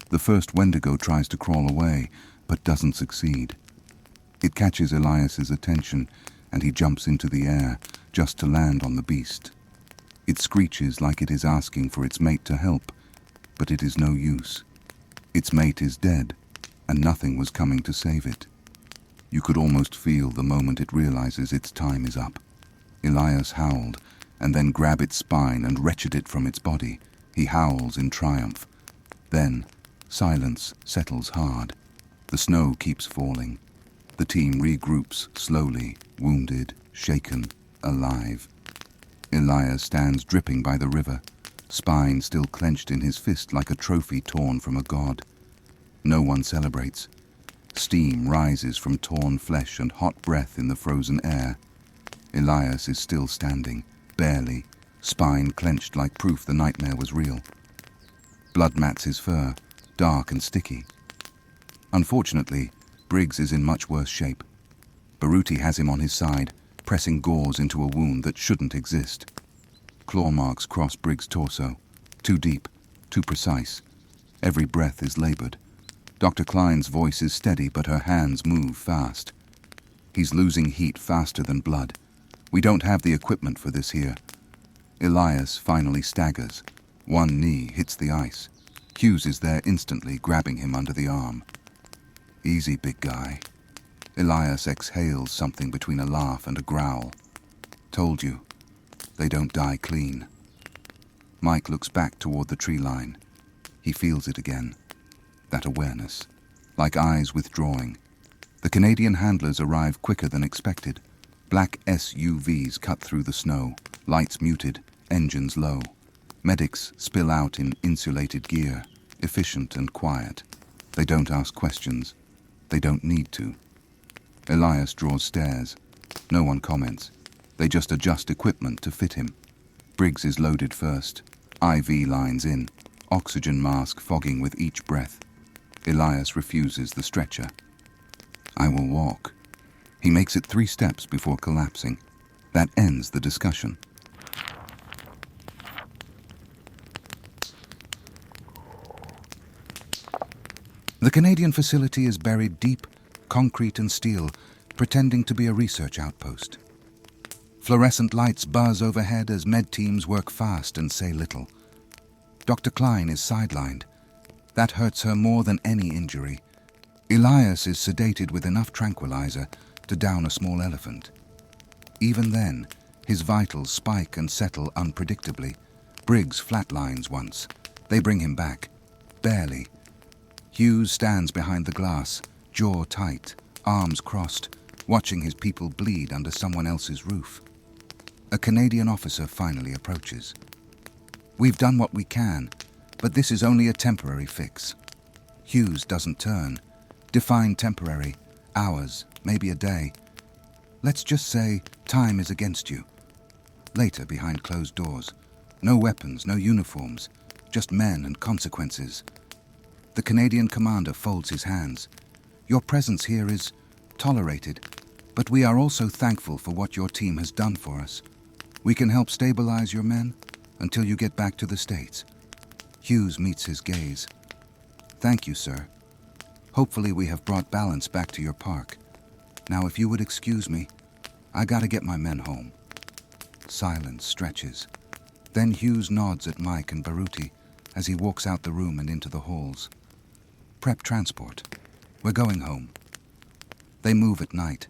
The first Wendigo tries to crawl away, but doesn't succeed. It catches Elias's attention, and he jumps into the air, just to land on the beast. It screeches like it is asking for its mate to help, but it is no use. Its mate is dead, and nothing was coming to save it. You could almost feel the moment it realizes its time is up. Elias howled, and then grabbed its spine and wrenched it from its body. He howls in triumph. Then, silence settles hard. The snow keeps falling. The team regroups slowly, wounded, shaken, alive. Elias stands dripping by the river, spine still clenched in his fist like a trophy torn from a god. No one celebrates. Steam rises from torn flesh and hot breath in the frozen air. Elias is still standing, barely, spine clenched like proof the nightmare was real. Blood mats his fur, dark and sticky. Unfortunately, Briggs is in much worse shape. Baruti has him on his side, pressing gauze into a wound that shouldn't exist. Claw marks cross Briggs' torso, too deep, too precise. Every breath is labored. Dr. Klein's voice is steady, but her hands move fast. He's losing heat faster than blood. We don't have the equipment for this here. Elias finally staggers. One knee hits the ice. Hughes is there instantly, grabbing him under the arm. "Easy, big guy." Elias exhales something between a laugh and a growl. "Told you, they don't die clean." Mike looks back toward the tree line. He feels it again. That awareness, like eyes withdrawing. The Canadian handlers arrive quicker than expected. Black SUVs cut through the snow, lights muted, engines low. Medics spill out in insulated gear, efficient and quiet. They don't ask questions. They don't need to. Elias draws stairs. No one comments. They just adjust equipment to fit him. Briggs is loaded first. IV lines in, oxygen mask fogging with each breath. Elias refuses the stretcher. "I will walk." He makes it 3 steps before collapsing. That ends the discussion. The Canadian facility is buried deep, concrete and steel, pretending to be a research outpost. Fluorescent lights buzz overhead as med teams work fast and say little. Dr. Klein is sidelined. That hurts her more than any injury. Elias is sedated with enough tranquilizer to down a small elephant. Even then, his vitals spike and settle unpredictably. Briggs flatlines once. They bring him back. Barely. Hughes stands behind the glass, jaw tight, arms crossed, watching his people bleed under someone else's roof. A Canadian officer finally approaches. "We've done what we can, but this is only a temporary fix." Hughes doesn't turn. Define temporary. Hours, maybe a day. Let's just say time is against you. Later, behind closed doors. No weapons, no uniforms, just men and consequences. The Canadian commander folds his hands. "Your presence here is tolerated, but we are also thankful for what your team has done for us. We can help stabilize your men until you get back to the States." Hughes meets his gaze. "Thank you, sir. Hopefully we have brought balance back to your park. Now, if you would excuse me, I gotta get my men home." Silence stretches. Then Hughes nods at Mike and Baruti as he walks out the room and into the halls. "Prep transport. We're going home." They move at night.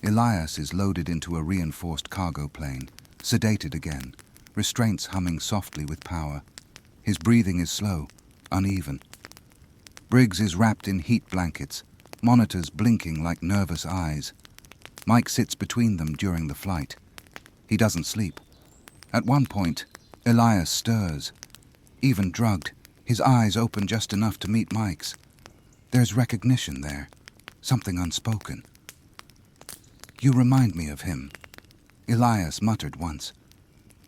Elias is loaded into a reinforced cargo plane, sedated again, restraints humming softly with power. His breathing is slow, uneven. Briggs is wrapped in heat blankets, monitors blinking like nervous eyes. Mike sits between them during the flight. He doesn't sleep. At one point, Elias stirs. Even drugged, his eyes open just enough to meet Mike's. There's recognition there, something unspoken. "You remind me of him," Elias muttered once.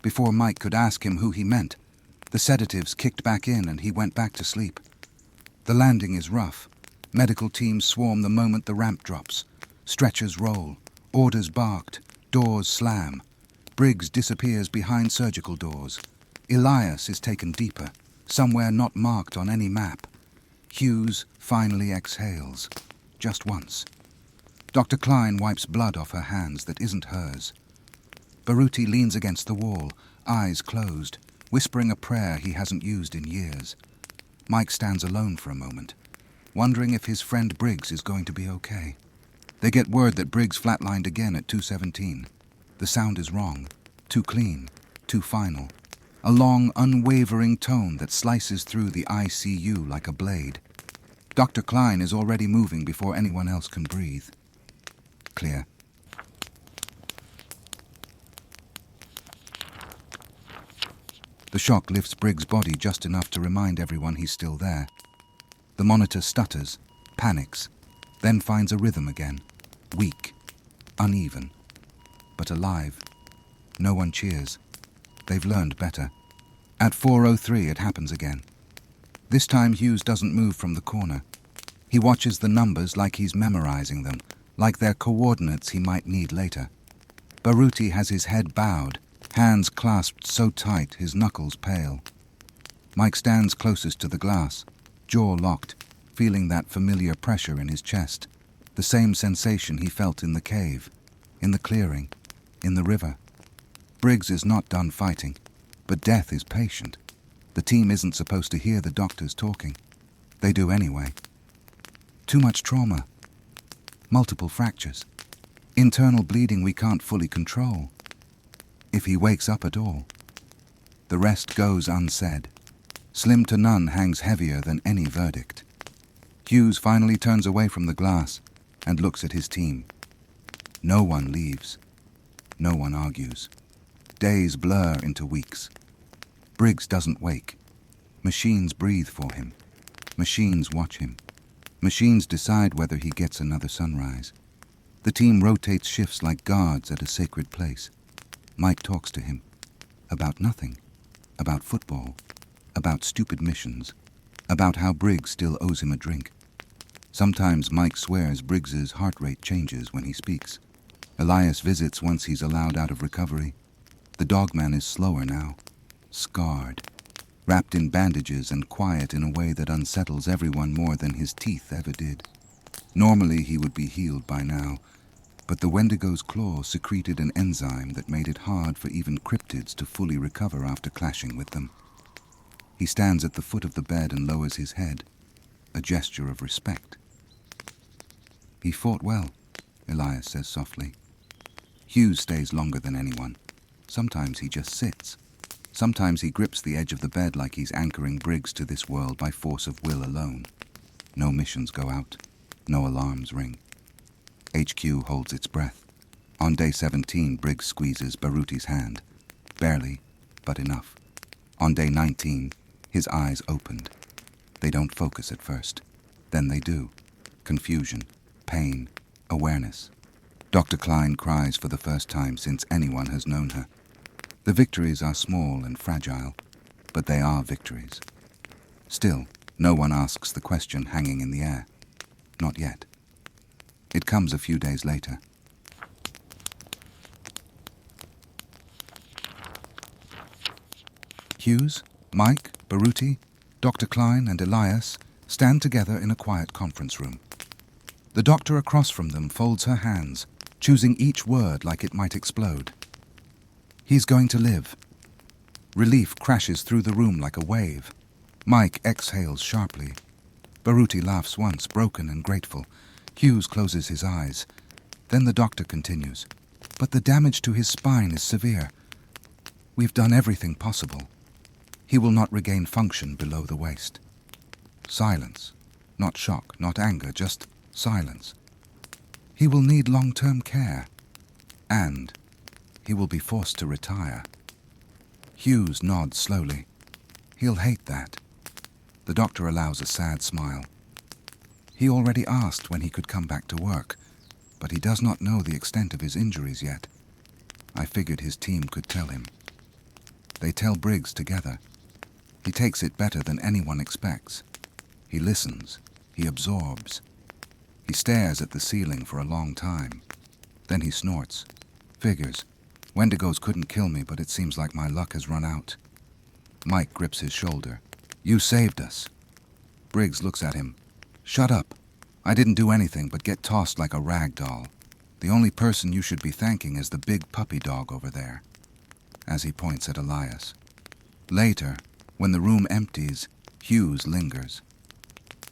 Before Mike could ask him who he meant, the sedatives kicked back in and he went back to sleep. The landing is rough. Medical teams swarm the moment the ramp drops. Stretchers roll. Orders barked. Doors slam. Briggs disappears behind surgical doors. Elias is taken deeper, somewhere not marked on any map. Hughes finally exhales. Just once. Dr. Klein wipes blood off her hands that isn't hers. Baruti leans against the wall, eyes closed, whispering a prayer he hasn't used in years. Mike stands alone for a moment, wondering if his friend Briggs is going to be okay. They get word that Briggs flatlined again at 2:17. The sound is wrong, too clean, too final. A long, unwavering tone that slices through the ICU like a blade. Dr. Klein is already moving before anyone else can breathe. Clear. The shock lifts Briggs' body just enough to remind everyone he's still there. The monitor stutters, panics, then finds a rhythm again. Weak, uneven, but alive. No one cheers. They've learned better. At 4:03 it happens again. This time Hughes doesn't move from the corner. He watches the numbers like he's memorizing them, like they're coordinates he might need later. Baruti has his head bowed, hands clasped so tight his knuckles pale. Mike stands closest to the glass, jaw locked, feeling that familiar pressure in his chest, the same sensation he felt in the cave, in the clearing, in the river. Briggs is not done fighting, but death is patient. The team isn't supposed to hear the doctors talking. They do anyway. Too much trauma. Multiple fractures. Internal bleeding we can't fully control. If he wakes up at all. The rest goes unsaid. Slim to none hangs heavier than any verdict. Hughes finally turns away from the glass and looks at his team. No one leaves. No one argues. Days blur into weeks. Briggs doesn't wake. Machines breathe for him. Machines watch him. Machines decide whether he gets another sunrise. The team rotates shifts like guards at a sacred place. Mike talks to him. About nothing. About football. About stupid missions. About how Briggs still owes him a drink. Sometimes Mike swears Briggs's heart rate changes when he speaks. Elias visits once he's allowed out of recovery. The dogman is slower now. Scarred. Wrapped in bandages and quiet in a way that unsettles everyone more than his teeth ever did. Normally he would be healed by now, but the Wendigo's claw secreted an enzyme that made it hard for even cryptids to fully recover after clashing with them. He stands at the foot of the bed and lowers his head, a gesture of respect. He fought well, Elias says softly. Hughes stays longer than anyone. Sometimes he just sits. Sometimes he grips the edge of the bed like he's anchoring Briggs to this world by force of will alone. No missions go out. No alarms ring. HQ holds its breath. On day 17, Briggs squeezes Baruti's hand. Barely, but enough. On day 19, his eyes opened. They don't focus at first. Then they do. Confusion, pain, awareness. Dr. Klein cries for the first time since anyone has known her. The victories are small and fragile, but they are victories. Still, no one asks the question hanging in the air. Not yet. It comes a few days later. Hughes, Mike, Baruti, Dr. Klein, and Elias stand together in a quiet conference room. The doctor across from them folds her hands, choosing each word like it might explode. He's going to live. Relief crashes through the room like a wave. Mike exhales sharply. Baruti laughs once, broken and grateful. Hughes closes his eyes. Then the doctor continues. But the damage to his spine is severe. We've done everything possible. He will not regain function below the waist. Silence. Not shock, not anger, just silence. He will need long-term care. And he will be forced to retire. Hughes nods slowly. He'll hate that. The doctor allows a sad smile. He already asked when he could come back to work, but he does not know the extent of his injuries yet. I figured his team could tell him. They tell Briggs together. He takes it better than anyone expects. He listens. He absorbs. He stares at the ceiling for a long time. Then he snorts. Figures. Wendigos couldn't kill me, but it seems like my luck has run out. Mike grips his shoulder. You saved us. Briggs looks at him. Shut up. I didn't do anything but get tossed like a rag doll. The only person you should be thanking is the big puppy dog over there. As he points at Elias. Later, when the room empties, Hughes lingers.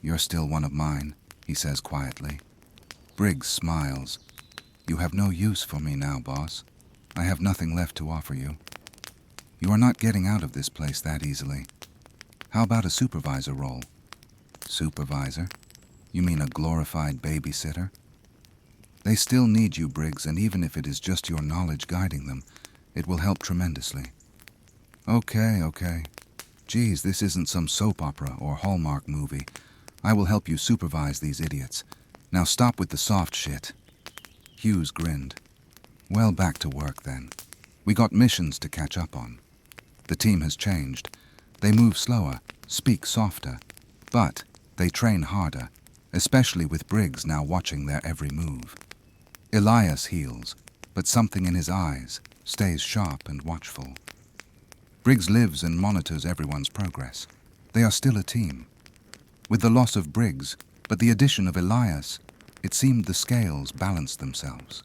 You're still one of mine, he says quietly. Briggs smiles. You have no use for me now, boss. I have nothing left to offer you. You are not getting out of this place that easily. How about a supervisor role? Supervisor? You mean a glorified babysitter? They still need you, Briggs, and even if it is just your knowledge guiding them, it will help tremendously. Okay. Geez, this isn't some soap opera or Hallmark movie. I will help you supervise these idiots. Now stop with the soft shit. Hughes grinned. Well, back to work then. We got missions to catch up on. The team has changed. They move slower, speak softer, but they train harder, especially with Briggs now watching their every move. Elias heals, but something in his eyes stays sharp and watchful. Briggs lives and monitors everyone's progress. They are still a team. With the loss of Briggs, but the addition of Elias, it seemed the scales balanced themselves.